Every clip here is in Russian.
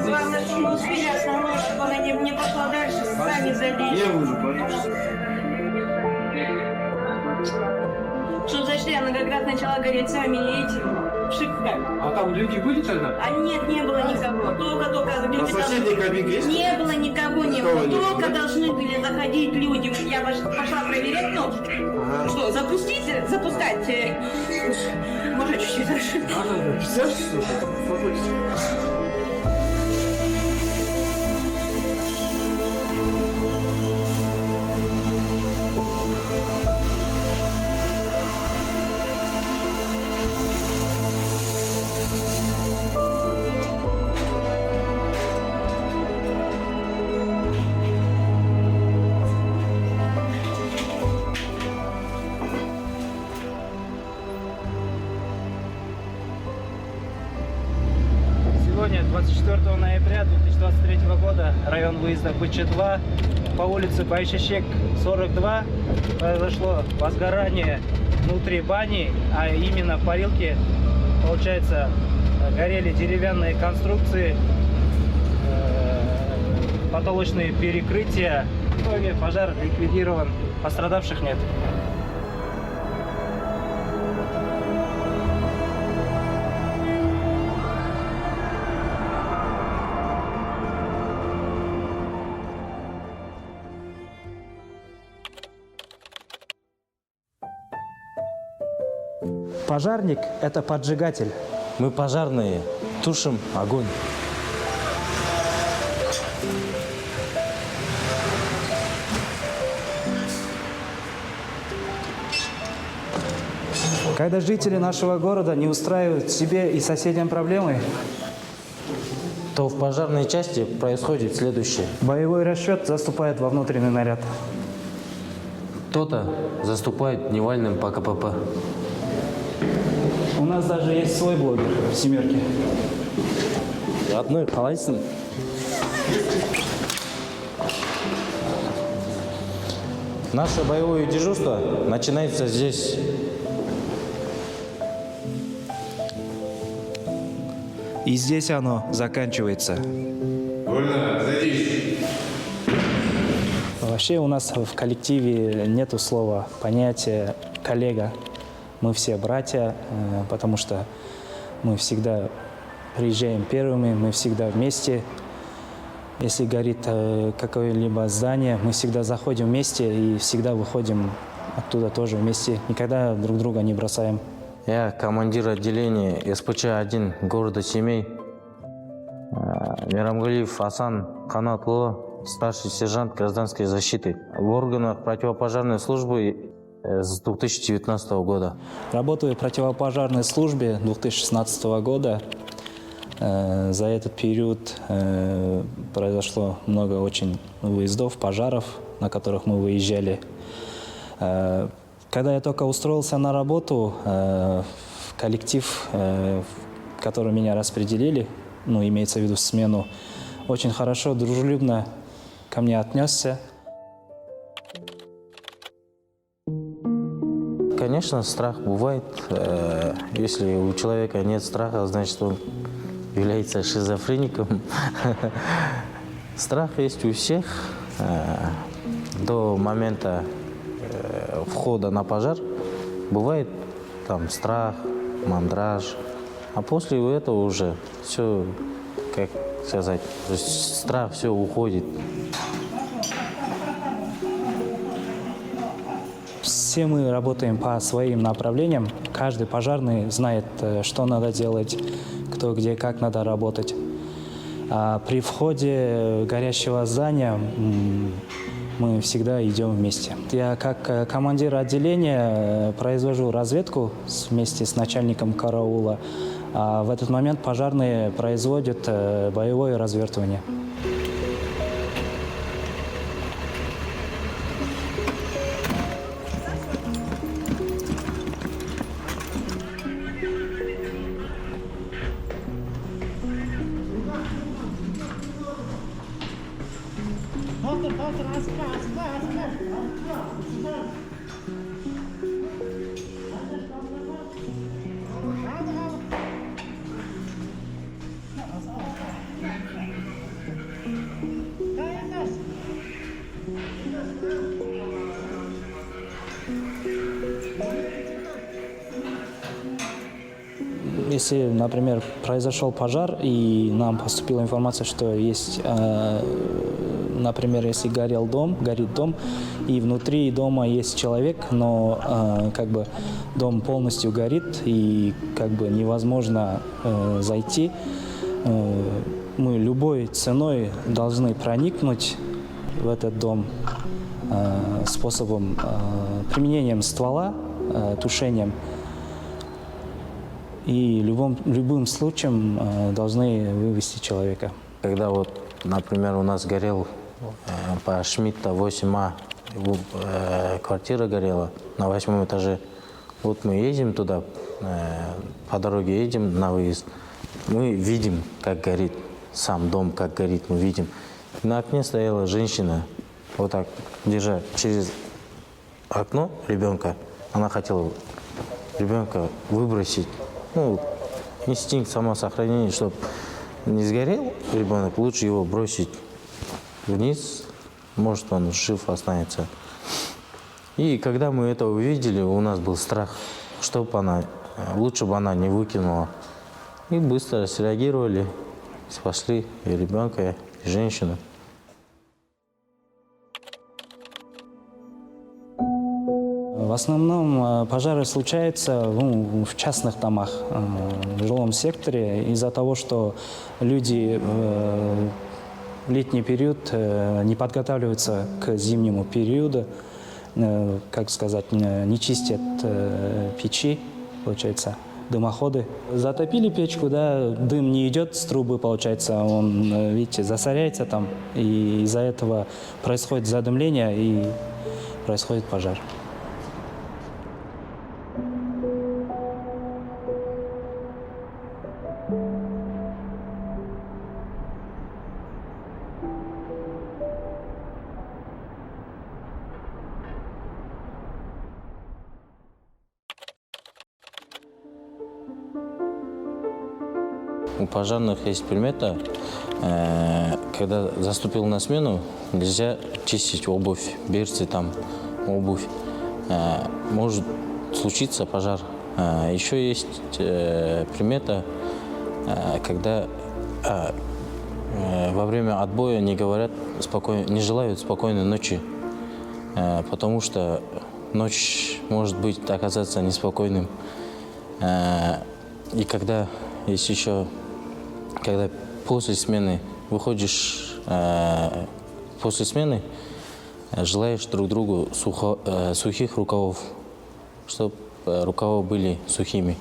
Главное, что мы успели основное, чтобы она не пошла дальше, сами залезли. Я уже боюсь. Что зашли, она как раз начала гореть сами этим. Шикарно. А там люди были тогда? А нет, не было никого. Только На люди соседней кабинке есть? не было никого, не Никого было. не было, Только да? должны были заходить люди. Я пошла проверять, ну, что, запускать. Может, чуть-чуть дальше. Представьте, слушай. Сегодня, 24 ноября 2023 года, район выезда БЧ-2, по улице Байшишек, 42, произошло возгорание внутри бани, а именно в парилке, получается, горели деревянные конструкции, потолочные перекрытия. В итоге пожар ликвидирован, пострадавших нет. Пожарник – это поджигатель. Мы пожарные, тушим огонь. Когда жители нашего города не устраивают себе и соседям проблемы, То в пожарной части происходит следующее. боевой расчет заступает во внутренний наряд. Кто-то заступает дневальным по КПП. У нас даже есть свой блогер в «Семерке». Одной қалайсың? Наше боевое дежурство начинается здесь. И здесь оно заканчивается. Вольно, садись. Вообще у нас в коллективе нету слова, понятия «коллега». Мы все братья, потому что мы всегда приезжаем первыми, мы всегда вместе. Если горит какое-либо здание, мы всегда заходим вместе и всегда выходим оттуда тоже вместе. Никогда друг друга не бросаем. Я командир отделения СПЧ-1 города Семей. Мирамгалиев Асан Канатло, старший сержант гражданской защиты. В органах противопожарной службы с 2019 года. Работаю в противопожарной службе 2016 года. За этот период произошло много очень выездов, пожаров, на которых мы выезжали. Когда я только устроился на работу, в коллектив, в который меня распределили, ну, имеется в виду смену, очень хорошо, дружелюбно ко мне отнесся. Конечно, страх бывает. Если у человека нет страха, значит, он является шизофреником. Страх есть у всех. До момента входа на пожар бывает там страх, мандраж. А после этого уже все, как сказать, страх все уходит. Все мы работаем по своим направлениям. Каждый пожарный знает, что надо делать, кто где, как надо работать. А при входе горящего здания мы всегда идем вместе. Я как командир отделения произвожу разведку вместе с начальником караула. А в этот момент пожарные производят боевое развертывание. Если, например, произошел пожар, и нам поступила информация, что есть, например, если горит дом, и внутри дома есть человек, но как бы дом полностью горит, и как бы невозможно зайти, мы любой ценой должны проникнуть в этот дом способом применением ствола, тушением. И любым случаем должны вывести человека. Когда вот, например, у нас горел по Шмидта 8А, квартира горела на 8 этаже. Вот мы едем туда, по дороге едем на выезд. Мы видим, как горит сам дом, как горит, мы видим. На окне стояла женщина, вот так, держа через окно ребенка. Она хотела ребенка выбросить. Ну, инстинкт самосохранения, чтобы не сгорел ребенок, лучше его бросить вниз, может он жив останется. И когда мы это увидели, у нас был страх, чтобы лучше бы она не выкинула. И быстро среагировали, спасли и ребенка, и женщину. В основном пожары случаются в частных домах, в жилом секторе, из-за того, что люди в летний период не подготавливаются к зимнему периоду, как сказать, не чистят печи, получается, дымоходы. Затопили печку, да, дым не идет с трубы, получается, он, видите, засоряется там, и из-за этого происходит задымление и происходит пожар. У пожарных есть примета, когда заступил на смену, нельзя чистить обувь, берцы, там, обувь. Может случиться пожар. Еще есть примета, когда во время отбоя не говорят не желают спокойной ночи, потому что ночь может быть оказаться неспокойным. И когда есть еще, когда после смены выходишь, после смены желаешь друг другу сухих рукавов, чтобы рукава были сухими.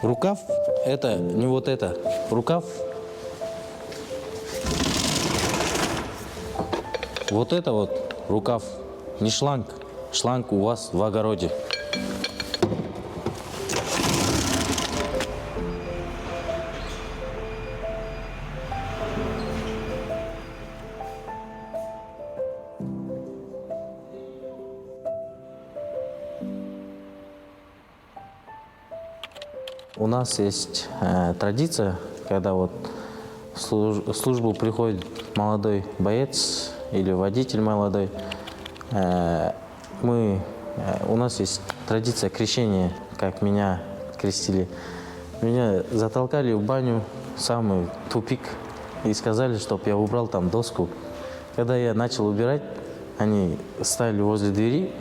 Рукав – это не вот это. Рукав – вот это вот рукав, не шланг. Шланг у вас в огороде. У нас есть традиция, когда вот в службу приходит молодой боец или водитель молодой, у нас есть традиция крещения, как меня крестили. Меня затолкали в баню, в самый тупик, и сказали, чтобы я убрал там доску. Когда я начал убирать, они стали возле двери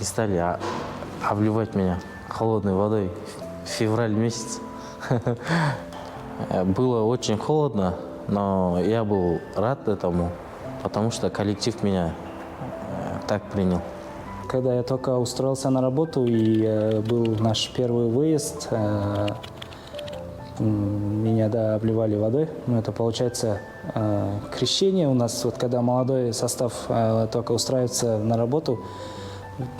и стали обливать меня холодной водой. Февраль месяц. Было очень холодно, но я был рад этому, потому что коллектив меня так принял. Когда я только устроился на работу и был наш первый выезд, меня обливали водой. Это получается крещение у нас. Вот когда молодой состав только устраивается на работу,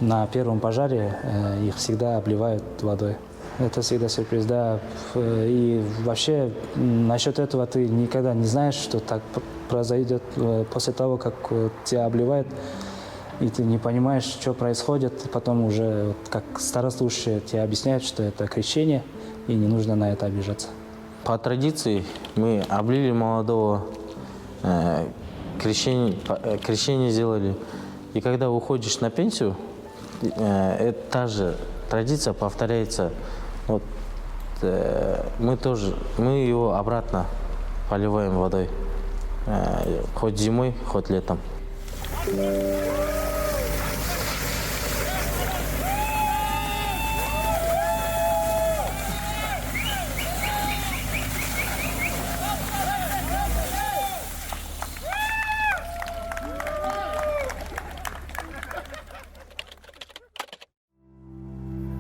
на первом пожаре их всегда обливают водой. Это всегда сюрприз, да. И вообще насчет этого ты никогда не знаешь, что так произойдет после того, как тебя обливают, и ты не понимаешь, что происходит. Потом уже, как старослужащие, тебе объясняют, что это крещение, и не нужно на это обижаться. По традиции мы облили молодого, крещение сделали. И когда уходишь на пенсию, та же традиция повторяется. Вот, мы его обратно поливаем водой, хоть зимой, хоть летом.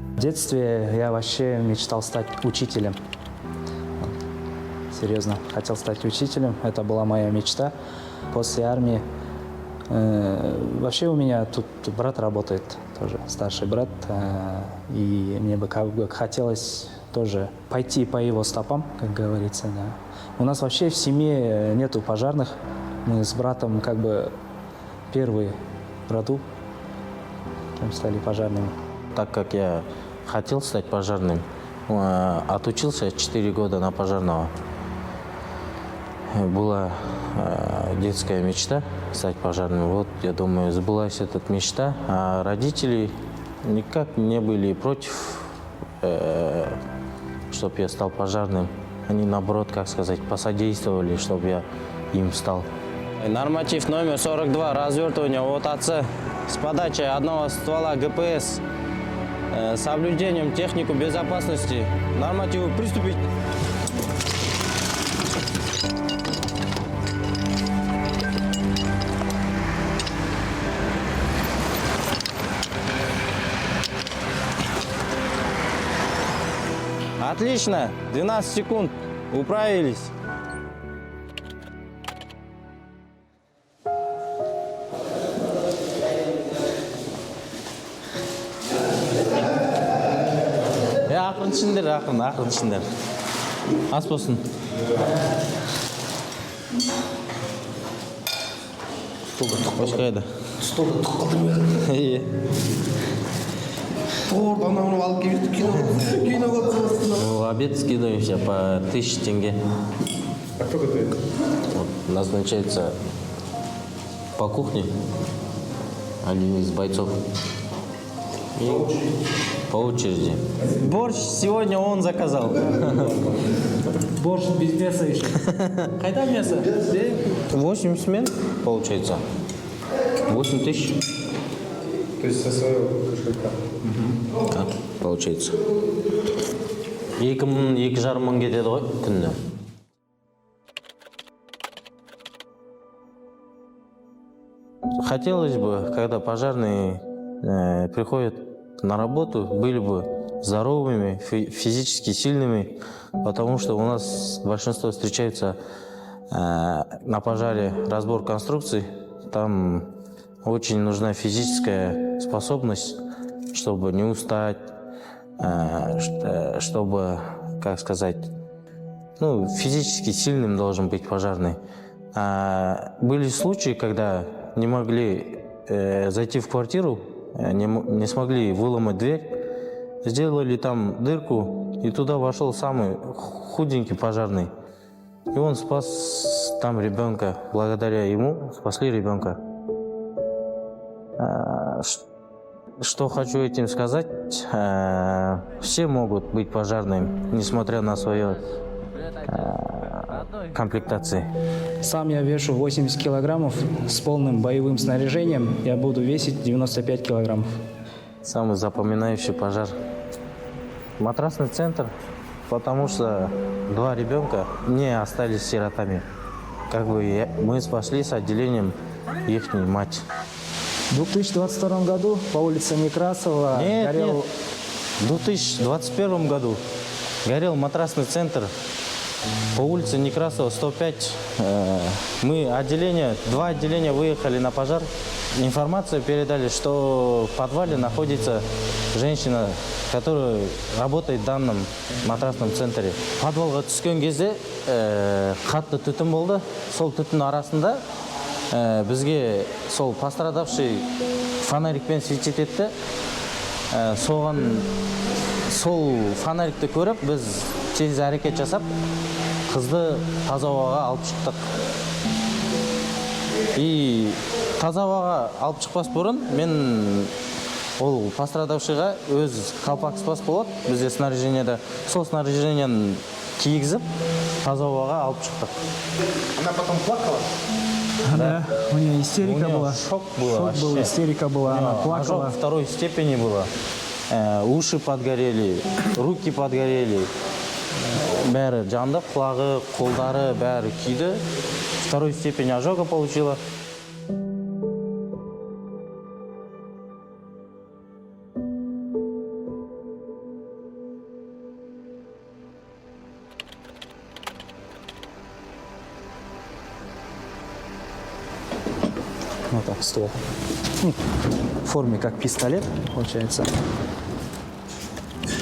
В детстве я вообще мечтал стать учителем. Серьезно, хотел стать учителем. Это была моя мечта. После армии вообще у меня тут брат работает, тоже старший брат. И мне бы как бы хотелось тоже пойти по его стопам, как говорится. Да. У нас вообще в семье нету пожарных. Мы с братом как бы первые в роду стали пожарными. Так как я хотел стать пожарным, отучился 4 года на пожарного. Была детская мечта стать пожарным. Вот, я думаю, сбылась эта мечта. А родители никак не были против, чтобы я стал пожарным. Они, наоборот, как сказать, посодействовали, чтобы я им стал. Норматив номер 42. Развертывание ОТЦ с подачей одного ствола ГПС. С соблюдением технику безопасности. Нормативу приступить. Отлично. 12 секунд. Управились. Ақырын ішіндер, ақырын ішіндер. Ас болсын. Қош қайда? Столда тұқ қылдым я. Тордан оны алып келіп кино В обед скидываемся по 1000 тенге. А кто готовит? Вот, назначается по кухне один из бойцов. И по очереди. Борщ сегодня он заказал. Борщ без мяса еще. Хайда мясо? 8 смен получается. 8000. То есть со своего кошелька. Так, получается. 2,5 мың кетеді ғой күніне. Хотелось бы, когда пожарные приходят на работу, были бы здоровыми, физически сильными, потому что у нас большинство встречается на пожаре разбор конструкций. Там очень нужна физическая способность, чтобы не устать, чтобы, как сказать, ну, физически сильным должен быть пожарный. Были случаи, когда не могли зайти в квартиру, не смогли выломать дверь, сделали там дырку, и туда вошел самый худенький пожарный. И он спас там ребенка. Благодаря ему спасли ребенка. Что хочу этим сказать, все могут быть пожарными, несмотря на свою комплектацию. Сам я вешу 80 килограммов с полным боевым снаряжением. Я буду весить 95 килограммов. Самый запоминающий пожар. Матрасный центр, потому что 2 ребенка не остались сиротами. Как бы мы спасли с отделением их мать. В 2022 году по улице Некрасова горел... В 2021 году горел матрасный центр По улице Некрасова, 105. Мы два отделения выехали на пожар. Информацию передали, что в подвале находится женщина, которая работает в данном матрасном центре. Подвалға түскен кезде қатты түтін болды. Сол түтін арасында бізге сол пострадавший фонарикпен светить етті. Сол фонарикті көріп, біз тез әрекет жасап, қызды таза ауаға алып шықтық. И таза ауаға алып шықпас бұрын, мен ол пострадавшыға өз қалпақспас болады, бізде снаряжениеде. Сол снаряжениені кигізіп, таза ауаға алып шықтық. Она потом плакала? Да, у нее истерика была. Шок было вообще. Истерика была, она плакала. Ожог второй степени было. Уши подгорели, руки подгорели. Бәрі жанды, құлағы, қолдары бәрі күйді. Второй степень ожога получила. Вот так, ствол. Ну, в форме как пистолет, получается.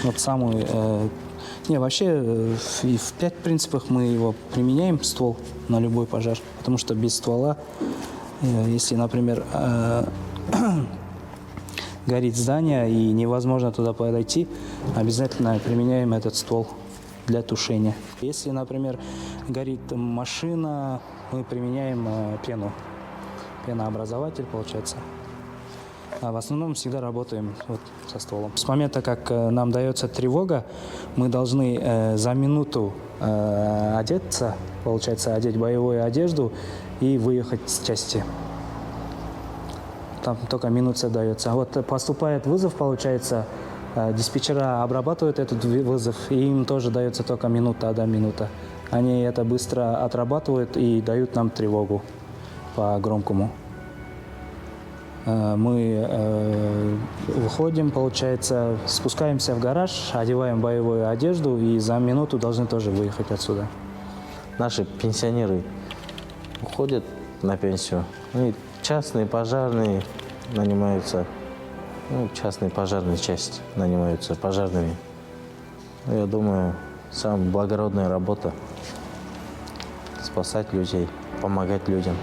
Вот самую... вообще и в 5 принципах мы его применяем, ствол, на любой пожар. Потому что без ствола, если, например, горит здание и невозможно туда подойти, обязательно применяем этот ствол для тушения. Если, например, горит машина, мы применяем пену. Пенообразователь, получается. А в основном всегда работаем вот со стволом. С момента, как нам дается тревога, мы должны за минуту одеться, получается, одеть боевую одежду и выехать с части. Там только минута дается. А вот поступает вызов, получается, диспетчера обрабатывают этот вызов, и им тоже дается только минута, 1 минута. Они это быстро отрабатывают и дают нам тревогу по громкому. Мы выходим, получается, спускаемся в гараж, одеваем боевую одежду и за минуту должны тоже выехать отсюда. Наши пенсионеры уходят на пенсию. И частные пожарные нанимаются, частные пожарные части нанимаются пожарными. Я думаю, самая благородная работа – спасать людей, помогать людям.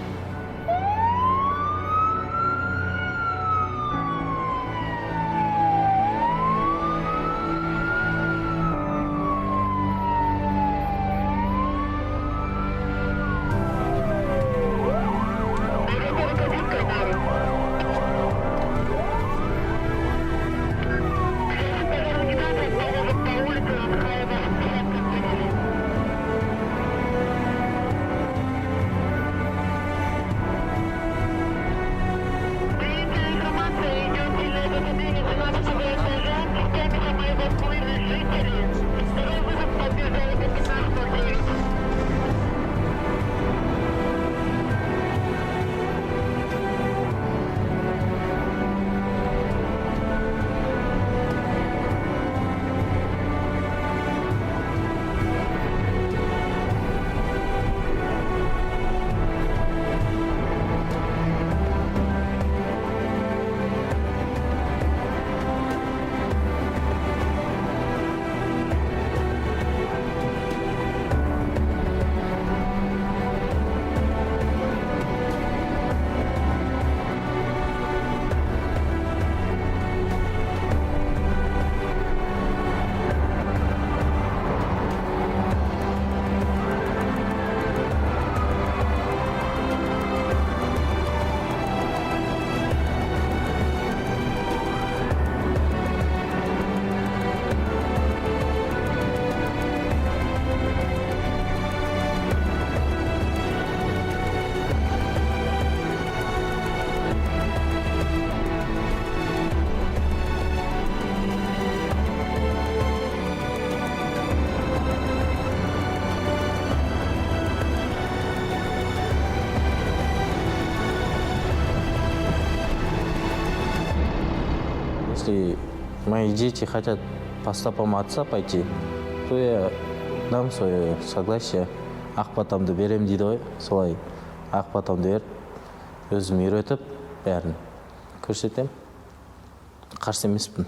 Если мои дети хотят по стопам отца пойти, то я дам свое согласие. Ақ батамды берем дейді ғой, солай ақ батамды беріп, өзім үйретіп, бәрін көрсетем. Қарсы емеспін.